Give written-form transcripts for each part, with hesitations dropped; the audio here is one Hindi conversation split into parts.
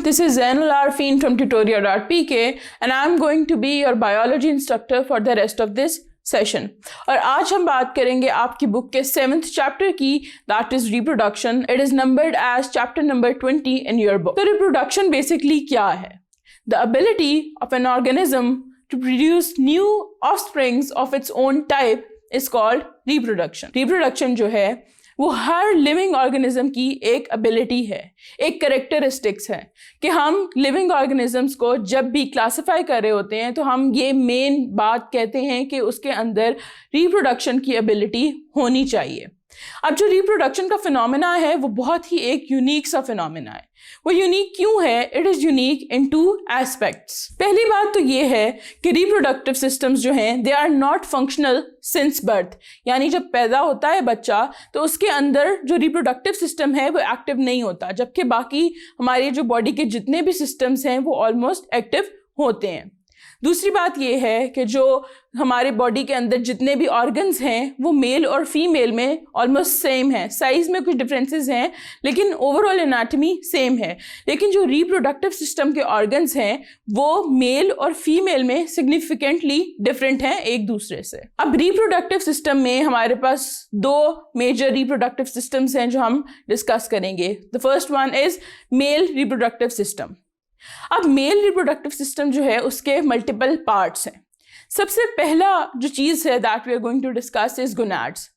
this is Zainul Arfin from tutorial.pk and I'm going to be your biology instructor for the rest of this session. और आज हम बात करेंगे आपकी बुक के 7th चैप्टर की, that is reproduction. It is numbered as chapter number 20 in your book. तो रिप्रोडक्शन बेसिकली क्या है? The ability of an organism to produce new offsprings of its own type is called reproduction. Reproduction जो है वो हर लिविंग ऑर्गेनिज्म की एक एबिलिटी है, एक कैरेक्टरिस्टिक्स है कि हम लिविंग ऑर्गेनिजम्स को जब भी क्लासिफाई कर रहे होते हैं तो हम ये मेन बात कहते हैं कि उसके अंदर रिप्रोडक्शन की एबिलिटी होनी चाहिए। अब जो रिप्रोडक्शन का फिनोमेना है वो बहुत ही एक यूनिक सा फिनोमेना है। वो यूनिक क्यों है? It is unique in 2 aspects. पहली बात तो ये है कि रिप्रोडक्टिव सिस्टम्स जो हैं they are not functional since birth, यानी जब पैदा होता है बच्चा तो उसके अंदर जो रिप्रोडक्टिव सिस्टम है वो एक्टिव नहीं होता, जबकि बाकी हमारे जो बॉडी के जितने भी सिस्टम्स हैं वो ऑलमोस्ट एक्टिव होते हैं। दूसरी बात ये है कि जो हमारे बॉडी के अंदर जितने भी ऑर्गन्स हैं वो मेल और फीमेल में ऑलमोस्ट सेम है। साइज में कुछ डिफरेंसेस हैं लेकिन ओवरऑल एनाटॉमी सेम है। लेकिन जो रिप्रोडक्टिव सिस्टम के ऑर्गन्स हैं वो मेल और फीमेल में सिग्निफिकेंटली डिफरेंट हैं एक दूसरे से। अब रिप्रोडक्टिव सिस्टम में हमारे पास 2 मेजर रिप्रोडक्टिव सिस्टम्स हैं जो हम डिस्कस करेंगे। The first one is male reproductive system. अब मेल रिप्रोडक्टिव सिस्टम जो है उसके मल्टीपल पार्ट्स हैं। सबसे पहला जो चीज़ है that we are going to discuss is gonads.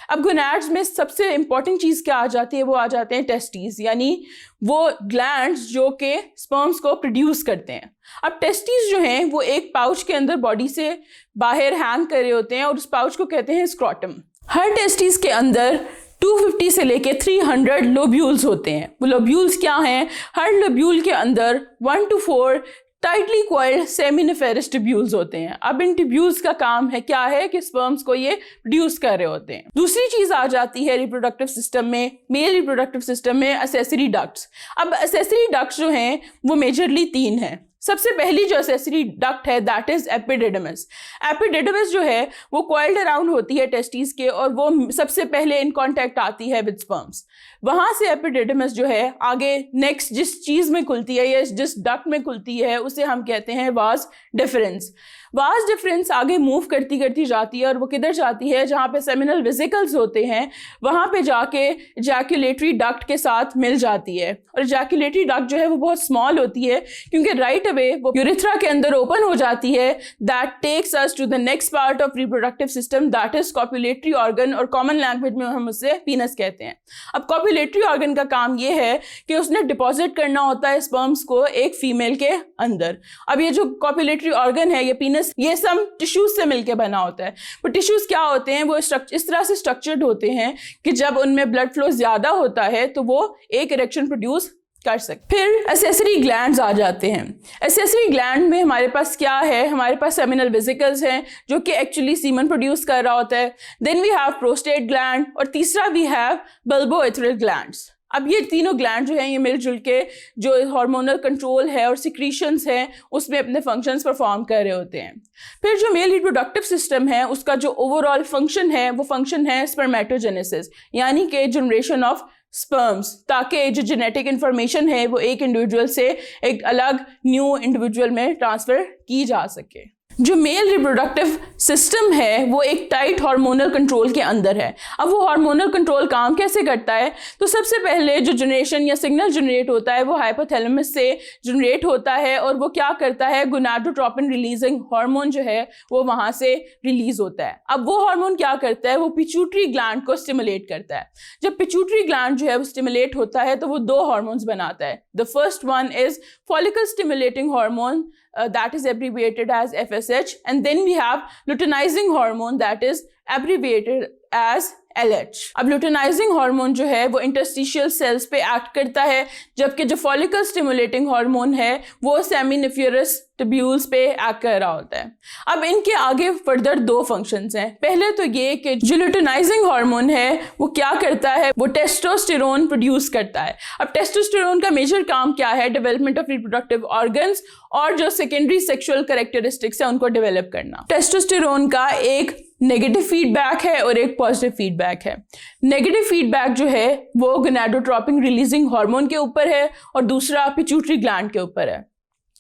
अब गोनाड्स में सबसे इंपॉर्टेंट चीज़ क्या आ जाती है? वो आ जाते हैं टेस्टीज, यानी वो ग्लैंड्स जो कि स्पर्म्स को प्रोड्यूस करते हैं। अब टेस्टीज जो हैं वो एक पाउच के अंदर बॉडी से बाहर हैंग कर रहे होते हैं और उस पाउच को कहते हैं स्क्रोटम। हर टेस्टीज के अंदर 250 से लेके 300 लोब्यूल्स होते हैं। वो लोब्यूल्स क्या हैं? हर लोब्यूल के अंदर 1 to 4 tightly coiled seminiferous tubules होते हैं। अब इन ट्यूब्यूल्स का काम है क्या है कि स्पर्म्स को ये प्रोड्यूस कर रहे होते हैं। दूसरी चीज आ जाती है रिप्रोडक्टिव सिस्टम में, मेल रिप्रोडक्टिव सिस्टम में, एसेसरी डक्ट्स। अब एसेसरी डक्ट्स जो हैं वो मेजरली 3 हैं। सबसे पहली जो एसेसरी डक्ट है दैट इज एपिडिडमिस। एपिडिडमिस जो है वो कॉइल्ड अराउंड होती है टेस्टीज के और वो सबसे पहले इन कांटेक्ट आती है विद स्पर्म्स। वहां से एपिडिडमिस जो है आगे नेक्स्ट जिस चीज में खुलती है या जिस डक्ट में खुलती है उसे हम कहते हैं वास डिफरेंस। वास डिफरेंस आगे मूव करती करती जाती है और वो किधर जाती है? जहाँ पे सेमिनल वेसिकल्स होते हैं वहाँ पे जाके इजैक्युलेटरी डक्ट के साथ मिल जाती है। और इजैक्युलेटरी डक्ट जो है वो बहुत स्मॉल होती है क्योंकि राइट अवे वो यूरेथ्रा के अंदर ओपन हो जाती है। That takes us to the next part of reproductive system that is copulatory organ, और कॉमन लैंग्वेज में हम उससे पीनस कहते हैं। अब कॉपुलेटरी ऑर्गन का काम ये है कि उसने डिपॉजिट करना होता है स्पर्म्स को एक फीमेल के अंदर। अब ये जो कॉपुलेटरी ऑर्गन है, ये पीनस, ये सब टिश्यूज से मिलकर बना होता है। वो टिश्यूज क्या होते हैं? वो इस तरह से स्ट्रक्चर्ड होते हैं कि जब उनमें ब्लड फ्लो ज्यादा होता है तो वो एक इरेक्शन प्रोड्यूस कर सकते। फिर एसेसरी ग्लैंड्स आ जाते हैं। एसेसरी ग्लैंड में हमारे पास क्या है? हमारे पास सेमिनल वेसिकल्स हैं जो कि एक्चुअली सीमन प्रोड्यूस कर रहा होता है। Then we have prostate gland और तीसरा वी हैव बल्बोइथरल ग्लैंड्स। अब ये तीनों ग्लैंड जो हैं ये मिलजुल के जो हार्मोनल कंट्रोल है और सिक्रीशंस हैं उसमें अपने फंक्शंस परफॉर्म कर रहे होते हैं। फिर जो मेल रिप्रोडक्टिव सिस्टम है उसका जो ओवरऑल फंक्शन है वो फंक्शन है स्पर्मेटोजेनेसिस, यानी कि जनरेशन ऑफ स्पर्म्स, ताकि जो जेनेटिक इंफॉर्मेशन है वो एक इंडिविजुअल से एक अलग न्यू इंडिविजुअल में ट्रांसफ़र की जा सके। जो मेल रिप्रोडक्टिव सिस्टम है वो एक टाइट हार्मोनल कंट्रोल के अंदर है। अब वो हार्मोनल कंट्रोल काम कैसे करता है? तो सबसे पहले जो जनरेशन या सिग्नल जनरेट होता है वो हाइपोथैलेमस से जनरेट होता है और वो क्या करता है? गोनाडोट्रोपिन रिलीजिंग हार्मोन जो है वो वहाँ से रिलीज होता है। अब वो हार्मोन क्या करता है? वो पिट्यूटरी ग्लैंड को स्टिमुलेट करता है। जब पिट्यूटरी ग्लैंड जो है वो स्टिमुलेट होता है तो वो 2 हार्मोन्स बनाता है। The first one is follicle stimulating hormone, that is abbreviated as FSH, and then we have luteinizing hormone that is abbreviated as LH। अब luteinizing हार्मोन जो है वो इंटरस्टिशियल सेल्स पे एक्ट करता है, जबकि जो फॉलिकल स्टिमुलेटिंग हार्मोन है वो सेमिनिफेरस ट्यूब्यूल्स पे एक्ट कर रहा होता है। अब इनके आगे फर्दर 2 फंक्शंस हैं। पहले तो ये कि जो luteinizing हार्मोन है वो क्या करता है? वो टेस्टोस्टेरोन प्रोड्यूस करता है। अब टेस्टोस्टेरोन का मेजर काम क्या है? डेवलपमेंट ऑफ रिप्रोडक्टिव ऑर्गन्स और जो सेकेंडरी सेक्सुअल कैरेक्टरिस्टिक्स है उनको डेवलप करना। टेस्टोस्टेरोन का एक नेगेटिव फीडबैक है और एक पॉजिटिव फीडबैक है। नेगेटिव फीडबैक जो है वो गोनाडोट्रोपिन रिलीजिंग हार्मोन के ऊपर है और दूसरा पिट्यूटरी ग्लैंड के ऊपर है,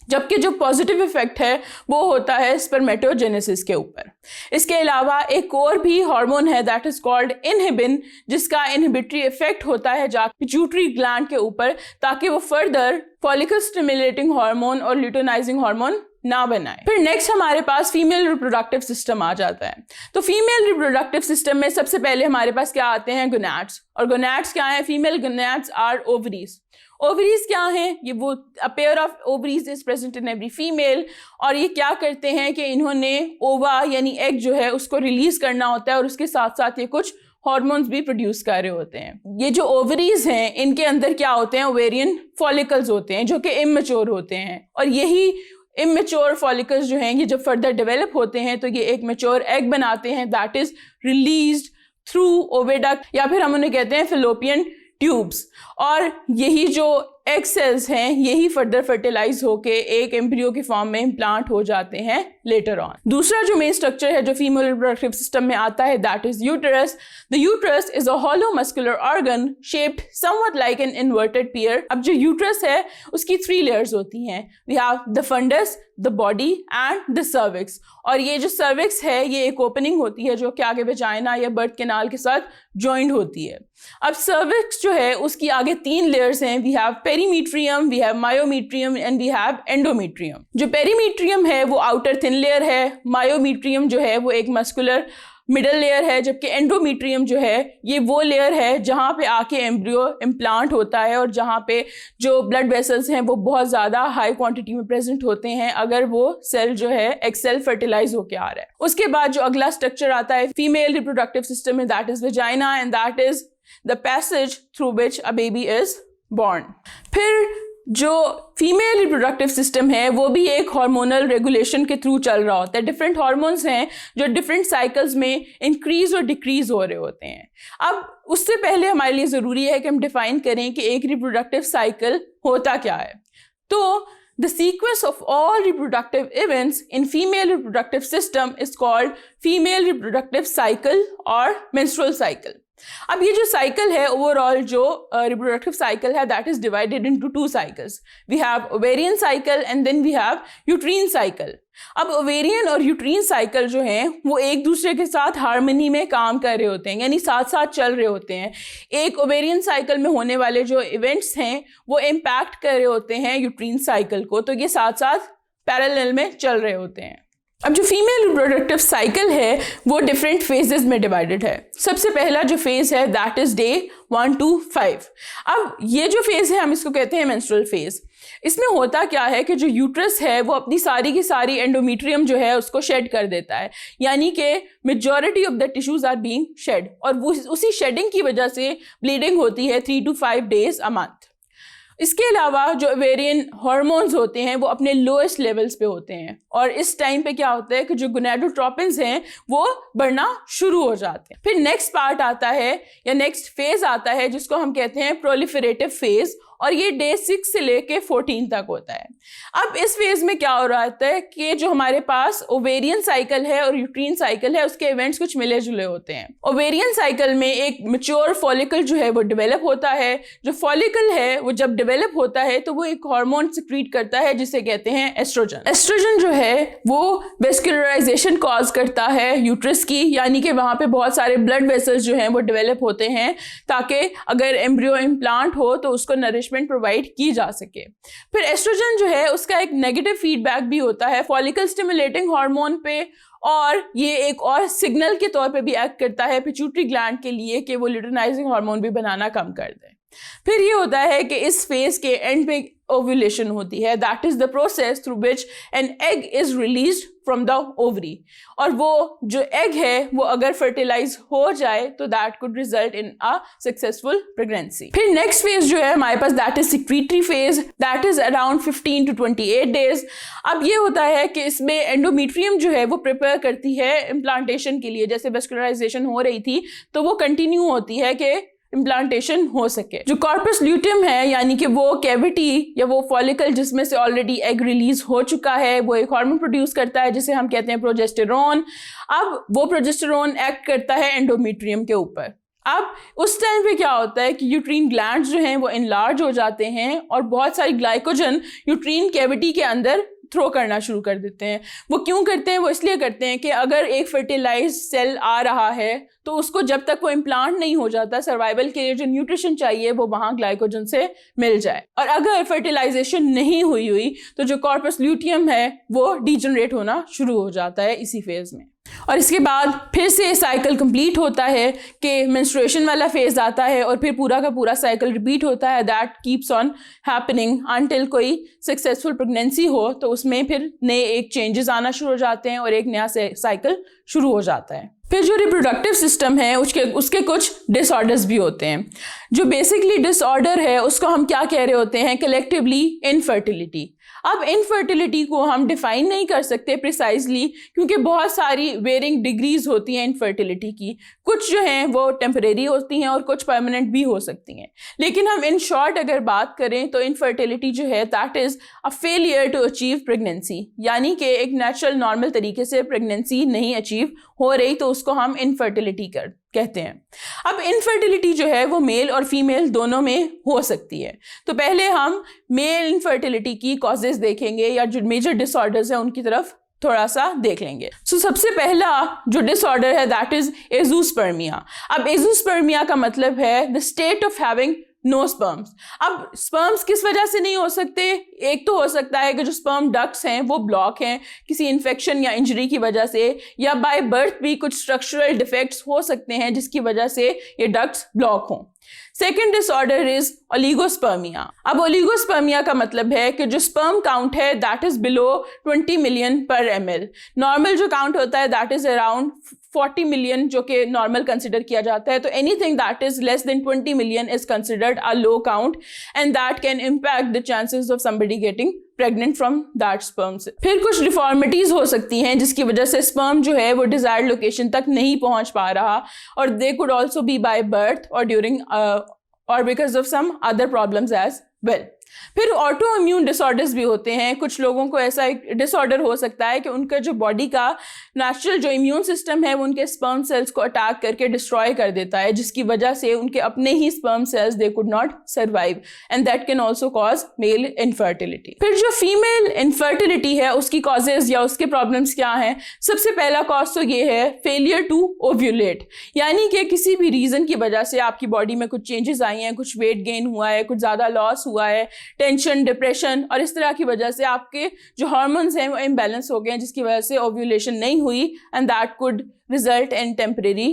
जबकि जो पॉजिटिव इफेक्ट है वो होता है स्पर्मेटोजेनेसिस के ऊपर। इसके अलावा एक और भी हार्मोन है दैट इज कॉल्ड इनहिबिन, जिसका इनहिबिटरी इफेक्ट होता है पिट्यूटरी ग्लैंड के ऊपर, ताकि वो फर्दर फॉलिकल स्टिमुलेटिंग हार्मोन और ल्यूटेनाइजिंग हार्मोन ना बनाए। फिर नेक्स्ट हमारे पास फीमेल रिप्रोडक्टिव सिस्टम आ जाता है। तो फीमेल रिप्रोडक्टिव सिस्टम में सबसे पहले हमारे पास क्या आते हैं, गोनैड्स। और गोनैड्स क्या है, female gonads are ovaries. Ovaries क्या हैं, ये वो a pair of ovaries is present in every female, और ये क्या करते हैं कि इन्होंने ओवा यानी एग जो है उसको रिलीज करना होता है और उसके साथ साथ ये कुछ हॉर्मोन्स भी प्रोड्यूस कर रहे होते हैं। ये जो ओवरीज हैं इनके अंदर क्या होते हैं, ओवेरियन फॉलिकल्स होते हैं जो कि इमेच्योर होते हैं, और यही इमेच्योर फॉलिकल्स जो हैं ये जब फर्दर डेवलप होते हैं तो ये एक मैच्योर एग बनाते हैं that is released through oviduct, या फिर हम उन्हें कहते हैं फैलोपियन ट्यूब्स। और यही जो एग सेल्स हैं यही फर्दर फर्टिलाइज होके एक एम्ब्रियो की फॉर्म में इम्प्लांट हो जाते हैं लेटर ऑन। दूसरा जो मेन स्ट्रक्चर है जो फीमेल रिप्रोडक्टिव सिस्टम में आता है that is uterus. The uterus is a hollow muscular organ shaped something like an inverted pear. अब जो यूटरस है उसकी 3 लेयर्स होती हैं। We have the fundus, the body and the cervix. और ये जो सर्विक्स है ये एक ओपनिंग होती है जो कि आगे वेजाइना या बर्थ कैनाल के साथ ज्वाइंट होती है। अब सर्विक्स जो है उसकी आगे 3 लेयर्स हैं। We have perimetrium, we have myometrium and we have endometrium. जो पेरीमीट्रियम है वो आउटर थिन लेयर है, मायोमीट्रियम जो है वो एक मस्कुलर मिडल लेयर है, जबकि एंडोमीट्रियम जो है ये वो लेयर है जहाँ पे आके एम्ब्रियो इम्प्लांट होता है और जहाँ पे जो ब्लड वेसल्स हैं वो बहुत ज़्यादा हाई क्वांटिटी में प्रेजेंट होते हैं अगर वो सेल जो है एक सेल फर्टिलाइज होके आ रहा है। उसके बाद जो अगला स्ट्रक्चर आता है फीमेल रिप्रोडक्टिव सिस्टम में that is vagina and that is the passage through which a baby is born. फिर जो फीमेल रिप्रोडक्टिव सिस्टम है वो भी एक हार्मोनल रेगुलेशन के थ्रू चल रहा होता है। डिफरेंट हार्मोन्स हैं जो डिफरेंट साइकिल्स में इंक्रीज और डिक्रीज हो रहे होते हैं। अब उससे पहले हमारे लिए ज़रूरी है कि हम डिफाइन करें कि एक रिप्रोडक्टिव साइकिल होता क्या है। तो the sequence of all reproductive events in female reproductive system is called female reproductive cycle or menstrual cycle. अब ये जो साइकिल है ओवरऑल जो रिप्रोडक्टिव साइकिल है that is divided into 2 cycles. We have ovarian cycle and then we have uterine cycle. अब ओवेरियन और यूट्रीन साइकिल जो हैं वो एक दूसरे के साथ हार्मनी में काम कर रहे होते हैं, यानी साथ साथ चल रहे होते हैं। एक ओवेरियन साइकिल में होने वाले जो इवेंट्स हैं वो इम्पैक्ट कर रहे होते हैं यूट्रीन साइकिल को, तो ये साथ साथ पैरेलल में चल रहे होते हैं। अब जो फीमेल रिप्रोडक्टिव साइकिल है वो डिफरेंट फेजेस में डिवाइडेड है। सबसे पहला जो फेज है दैट इज डे 1 to 5। अब ये जो फेज है हम इसको कहते हैं मेंस्ट्रुअल फेज। इसमें होता क्या है कि जो यूट्रस है वो अपनी सारी की सारी एंडोमीट्रियम जो है उसको शेड कर देता है, यानी कि majority of the tissues are being shed, और वो उसी शेडिंग की वजह से ब्लीडिंग होती है 3 to 5 days अ मंथ। इसके अलावा जो ओवेरियन हार्मोन्स होते हैं वो अपने लोएस्ट लेवल्स पे होते हैं, और इस टाइम पे क्या होता है कि जो गोनाडोट्रोपिन्स हैं वो बढ़ना शुरू हो जाते हैं। फिर नेक्स्ट पार्ट आता है या नेक्स्ट फेज आता है जिसको हम कहते हैं प्रोलिफरेटिव फेज, और ये डे 6 से लेके 14 तक होता है। अब इस फेज में क्या हो रहा है कि जो हमारे पास ओवेरियन साइकिल है और यूट्रीन साइकिल है उसके इवेंट्स कुछ मिले जुले होते हैं। ओवेरियन साइकिल में एक मैच्योर फॉलिकल जो है वो डेवलप होता है। जो फॉलिकल है वो जब डेवलप होता है तो वो एक हार्मोन सिक्रीट करता है जिसे कहते हैं एस्ट्रोजन। एस्ट्रोजन जो है वो वेस्कुलराइजेशन कॉज करता है यूट्रस की, यानी कि वहाँ पे बहुत सारे ब्लड वेसल्स जो हैं वो डेवलप होते हैं ताकि अगर एम्ब्रियो इम्प्लांट हो तो उसको नरिशमेंट प्रोवाइड की जा सके। फिर एस्ट्रोजन जो है उसका एक नेगेटिव फीडबैक भी होता है फॉलिकल स्टिमुलेटिंग हार्मोन पे, और ये एक और सिग्नल के तौर पे भी एक्ट करता है पिट्यूटरी ग्लैंड के लिए कि वो ल्यूटेनाइजिंग हार्मोन भी बनाना कम कर दे। फिर ये होता है कि इस फेज के एंड पे ओव्यूलेशन होती है, that is the process through which an egg is released from the ovary, और वो जो एग है वो अगर फर्टिलाइज हो जाए तो that could result in a successful pregnancy. फिर नेक्स्ट फेज जो है हमारे पास that is secretory phase, that is around 15 to 28 days। अब ये होता है कि इसमें एंडोमीट्रियम जो है वो प्रिपेयर करती है इम्प्लांटेशन के लिए। जैसे वेस्कुलराइजेशन हो रही थी तो वो कंटिन्यू होती है कि इम्प्लांटेशन हो सके। जो कॉर्पस ल्यूटियम है यानी कि वो कैविटी या वो फॉलिकल जिसमें से ऑलरेडी एग रिलीज हो चुका है, वो एक हार्मोन प्रोड्यूस करता है जिसे हम कहते हैं प्रोजेस्टेरोन। अब वो प्रोजेस्टेरोन एक्ट करता है एंडोमेट्रियम के ऊपर। अब उस टाइम पे क्या होता है कि यूट्रीन ग्लैंड्स जो हैं वो इनलार्ज हो जाते हैं और बहुत सारी ग्लाइकोजन यूट्रीन कैविटी के अंदर थ्रो करना शुरू कर देते हैं। वो क्यों करते हैं? वो इसलिए करते हैं कि अगर एक फर्टिलाइज सेल आ रहा है तो उसको जब तक वो इम्प्लांट नहीं हो जाता, सर्वाइवल के लिए जो न्यूट्रिशन चाहिए वो वहाँ ग्लाइकोजन से मिल जाए। और अगर फर्टिलाइजेशन नहीं हुई तो जो कॉर्पस ल्यूटियम है वो डीजनरेट होना शुरू हो जाता है इसी फेज में। और इसके बाद फिर से साइकिल कंप्लीट होता है कि मेंस्ट्रुएशन वाला फेज आता है और फिर पूरा का पूरा साइकिल रिपीट होता है। That keeps on happening until कोई सक्सेसफुल प्रेगनेंसी हो, तो उसमें फिर नए एक चेंजेस आना शुरू हो जाते हैं और एक नया साइकिल शुरू हो जाता है। फिर जो रिप्रोडक्टिव सिस्टम है उसके कुछ डिसऑर्डर्स भी होते हैं। जो बेसिकली डिसऑर्डर है उसको हम क्या कह रहे होते हैं? Collectively infertility. अब इनफर्टिलिटी को हम डिफाइन नहीं कर सकते प्रिसाइजली क्योंकि बहुत सारी वेरिंग डिग्रीज होती हैं इनफर्टिलिटी की। कुछ जो हैं वो टेम्परेरी होती हैं और कुछ परमानेंट भी हो सकती हैं। लेकिन हम इन शॉर्ट अगर बात करें तो इनफर्टिलिटी जो है that is a failure to achieve pregnancy, यानी कि एक नेचुरल नॉर्मल तरीके से प्रेगनेंसी नहीं अचीव हो रही तो उसको हम इनफर्टिलिटी कहते हैं। अब इनफर्टिलिटी जो है वो मेल और फीमेल दोनों में हो सकती है। तो पहले हम मेल इनफर्टिलिटी की कॉजेज देखेंगे या जो मेजर डिसऑर्डर्स हैं उनकी तरफ थोड़ा सा देख लेंगे। सबसे पहला जो डिसऑर्डर है दैट इज एजोस्पर्मिया। अब एजोस्पर्मिया का मतलब है the state of having no sperms. अब स्पर्म्स किस वजह से नहीं हो सकते? एक तो हो सकता है कि जो स्पर्म डक्ट्स हैं वो ब्लॉक हैं किसी इन्फेक्शन या इंजरी की वजह से, या बाय बर्थ भी कुछ स्ट्रक्चरल डिफेक्ट्स हो सकते हैं जिसकी वजह से ये डक्ट्स ब्लॉक हों। Second disorder is oligospermia. अब ओलिगोस्पर्मिया का मतलब है कि जो स्पर्म काउंट है दैट इज बिलो 20 मिलियन पर ml। नॉर्मल जो काउंट होता है दैट इज अराउंड 40 मिलियन जो कि नॉर्मल कंसिडर किया जाता है। तो anything that is less than 20 million is considered a low count and that can impact the chances of somebody getting pregnant from that sperm से। फिर कुछ डिफॉर्मिटीज हो सकती हैं जिसकी वजह से स्पर्म जो है वो डिजायर्ड लोकेशन तक नहीं पहुंच पा रहा, और they could also be by birth और ड्यूरिंग और because of some other problems as well. फिर ऑटो इम्यून डिसऑर्डर्स भी होते हैं। कुछ लोगों को ऐसा एक डिसऑर्डर हो सकता है कि उनका जो बॉडी का नेचुरल जो इम्यून सिस्टम है वो उनके स्पर्म सेल्स को अटैक करके डिस्ट्रॉय कर देता है, जिसकी वजह से उनके अपने ही sperm cells they could not survive and that can also cause male infertility. फिर जो फीमेल इनफर्टिलिटी है उसकी कॉजेज या उसके प्रॉब्लम्स क्या हैं? सबसे पहला कॉज तो ये है फेलियर टू ओव्यूलेट, यानी कि किसी भी रीजन की वजह से आपकी बॉडी में कुछ चेंजेस आई हैं, कुछ वेट गेन हुआ है, कुछ ज़्यादा लॉस हुआ है, टेंशन, डिप्रेशन और इस तरह की वजह से आपके जो हार्मोन्स हैं वो इम्बैलेंस हो गए हैं, जिसकी वजह से ओव्यूलेशन नहीं हुई and that could result in temporary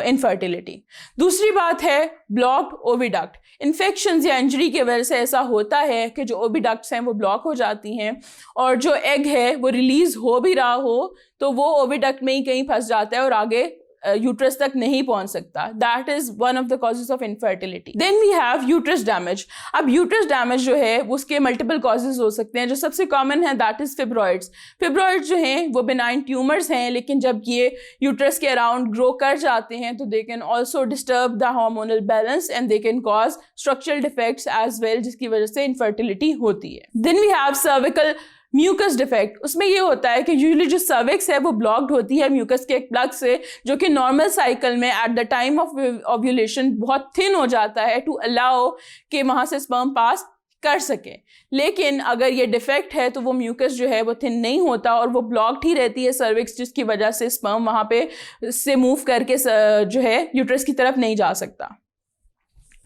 infertility. दूसरी बात है ब्लॉक्ड ओविडक्ट। इन्फेक्शंस या इंजरी की वजह से ऐसा होता है कि जो ओविडक्ट्स हैं वो ब्लॉक हो जाती हैं और जो एग है वो रिलीज हो भी रहा हो तो वो ओविडक्ट में ही कहीं फंस जाता है और आगे यूट्रस तक नहीं पहुंच सकता। That is one of the causes of infertility. Then we have uterus damage. अब यूट्रस डैमेज जो है उसके मल्टीपल कॉजेज हो सकते हैं। जो सबसे कॉमन है दैट इज फिब्रॉइड्स। फिब्रॉइड्स जो हैं वो बिनाइन ट्यूमर्स हैं, लेकिन जब ये यूट्रस के अराउंड ग्रो कर जाते हैं तो they can also disturb the hormonal balance and they can cause structural defects as well, जिसकी वजह से इनफर्टिलिटी होती है। Then we have cervical mucus defect. उसमें ये होता है कि यूजुअली जो सर्विक्स है वो ब्लॉक्ड होती है म्यूकस के एक प्लग से, जो कि नॉर्मल साइकिल में at the time of ovulation बहुत थिन हो जाता है टू अलाउ कि वहाँ से स्पर्म पास कर सके। लेकिन अगर ये डिफेक्ट है तो वो म्यूकस जो है वो थिन नहीं होता और वो ब्लॉक्ड ही रहती है सर्विक्स, जिसकी वजह से स्पर्म वहाँ पे से मूव करके जो है यूट्रस की तरफ नहीं जा सकता।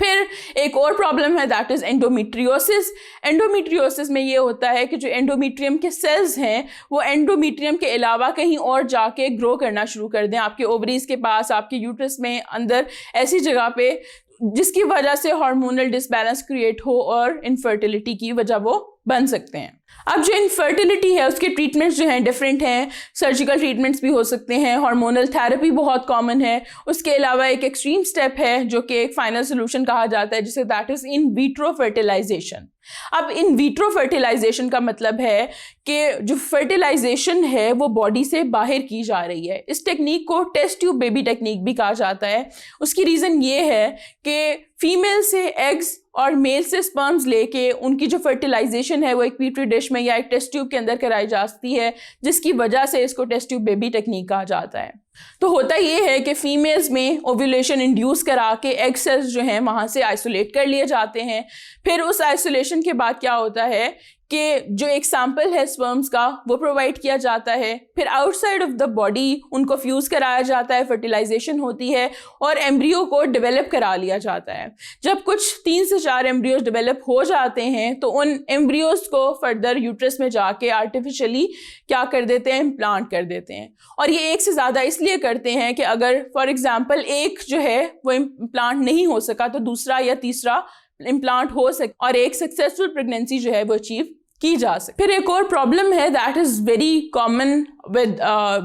फिर एक और प्रॉब्लम है दैट इज एंडोमेट्रियोसिस। एंडोमेट्रियोसिस में ये होता है कि जो एंडोमेट्रियम के सेल्स हैं वो एंडोमेट्रियम के अलावा कहीं और जाके ग्रो करना शुरू कर दें, आपके ओवरीज के पास, आपके यूट्रस में, अंदर ऐसी जगह पे, जिसकी वजह से हार्मोनल डिसबैलेंस क्रिएट हो और इनफर्टिलिटी की वजह वो बन सकते हैं। अब जो इनफर्टिलिटी है उसके ट्रीटमेंट्स जो हैं डिफरेंट हैं। सर्जिकल ट्रीटमेंट्स भी हो सकते हैं, हार्मोनल थेरेपी बहुत कॉमन है। उसके अलावा एक एक्सट्रीम स्टेप है जो कि एक फाइनल सोल्यूशन कहा जाता है, जिसे that is in vitro fertilization. अब इन विट्रो फर्टिलाइजेशन का मतलब है कि जो फर्टिलाइजेशन है वो बॉडी से बाहर की जा रही है। इस टेक्निक को टेस्ट ट्यूब बेबी टेक्निक भी कहा जाता है। उसकी रीज़न ये है कि फीमेल से एग्स और मेल से स्पर्म्स लेके उनकी जो फर्टिलाइजेशन है वो एक पीट्री डिश में या एक टेस्ट ट्यूब के अंदर कराई जाती है, जिसकी वजह से इसको टेस्ट ट्यूब बेबी टेक्निक कहा जाता है। तो होता ये है कि फीमेल्स में ओव्यूलेशन इंड्यूस करा के एग सेल्स जो हैं वहाँ से आइसोलेट कर लिए जाते हैं। फिर उस आइसोलेशन के बाद क्या होता है कि जो एक सैंपल है स्पर्म्स का वो प्रोवाइड किया जाता है। फिर आउटसाइड ऑफ द बॉडी उनको फ्यूज़ कराया जाता है, फर्टिलाइजेशन होती है और एम्ब्रियो को डेवलप करा लिया जाता है। जब कुछ 3 से 4 एम्ब्रियोज डेवलप हो जाते हैं तो उन एम्ब्रियोज को फर्दर यूट्रस में जाके आर्टिफिशियली क्या कर देते हैं, इम्प्लांट कर देते हैं। और ये एक से ज़्यादा इसलिए करते हैं कि अगर फॉर एग्जाम्पल एक जो है वो इम्प्लांट नहीं हो सका तो दूसरा या तीसरा इम्प्लांट हो सके और एक सक्सेसफुल प्रेगनेंसी जो है वो अचीव की जा सके। फिर एक और प्रॉब्लम है that is very common with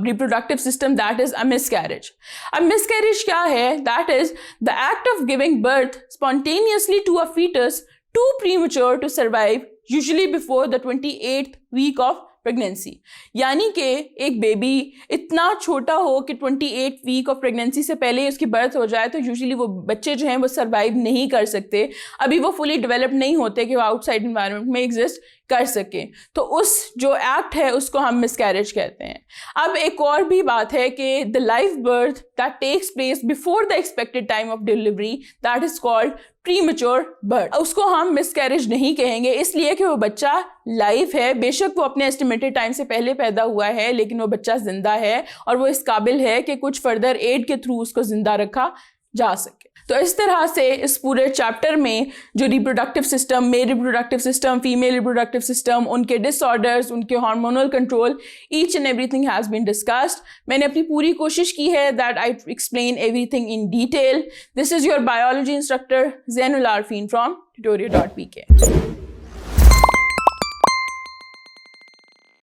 reproductive system, that is a miscarriage. अब मिसकैरेज क्या है? That is the act of giving birth spontaneously to a fetus too premature to survive, usually before the 28th week of pregnancy. यानी कि एक बेबी इतना छोटा हो कि 28 वीक ऑफ प्रेगनेंसी से पहले उसकी बर्थ हो जाए तो यूजुअली वो बच्चे जो हैं वो सर्वाइव नहीं कर सकते, अभी वो फुली डेवलप नहीं होते कि वो आउटसाइड इन्वायरमेंट में एग्जिस्ट कर सके। तो उस जो एक्ट है उसको हम मिसकैरेज कहते हैं। अब एक और भी बात है कि the live birth that takes place before the expected time of delivery, that is called premature birth. उसको हम मिसकैरेज नहीं कहेंगे इसलिए कि वो बच्चा लाइव है, बेशक वो अपने एस्टिमेटेड टाइम से पहले पैदा हुआ है लेकिन वो बच्चा जिंदा है और वो इस काबिल है कि कुछ फर्दर एड के थ्रू उसको जिंदा रखा जा सके। तो इस तरह से इस पूरे चैप्टर में जो reproductive system, male reproductive system, female reproductive system, उनके डिसऑर्डर्स, उनके hormonal control, each and everything has been discussed. मैंने अपनी पूरी कोशिश की है that I explain everything in detail. This is your biology instructor Zainul Arfeen from tutoria.pk।